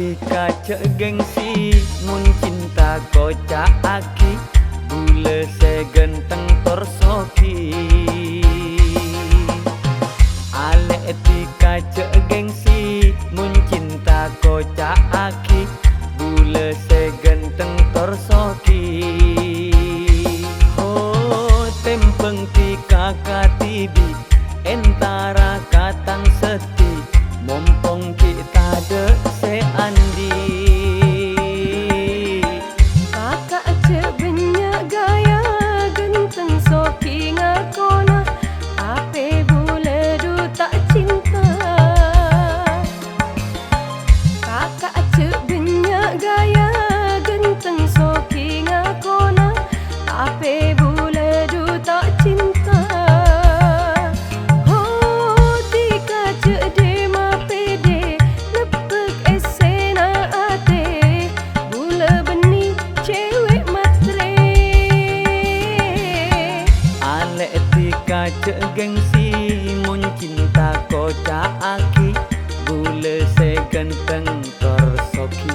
tika cek gengsi mun cinta kocak aki bule se genteng torsoki ale tika cek gengsi mun cinta kocak aki bule se genteng torsoki oh tempeng tika katibi entara katang seti mompong kita de se andi kakak cek banyak gaya genteng soki ngakona ape bule du tak cinta kakak cek banyak gaya genteng soki ngakona ape bule du tak cinta cek gengsi mun cinta kocak aki bule se genteng torsoki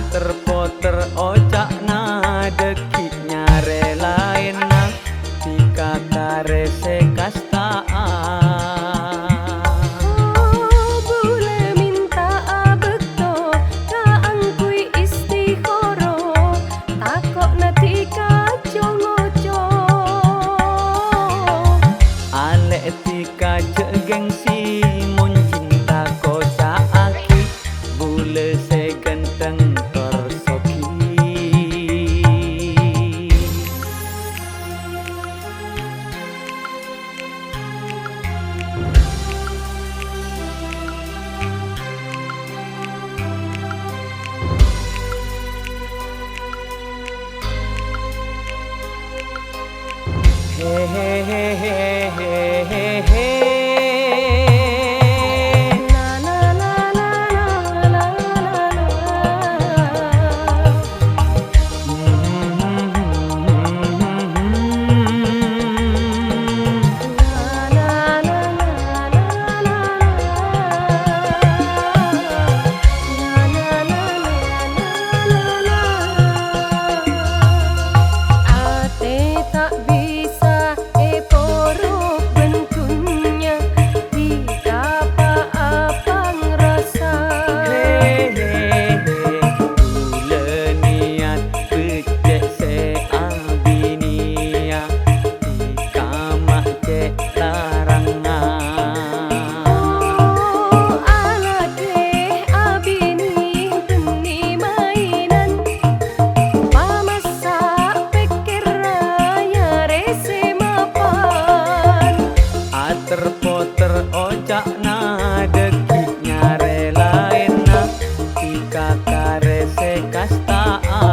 terpoter ojak ngadeki nyare lain nang tika karese kastaan bule minta abekto kaangkui istikhoro takok natika jongojo ale tika cek gengsi mun cinta kocak aki bule se genteng terpoter ojak ngadeki nyare lain nang tika karese kastaan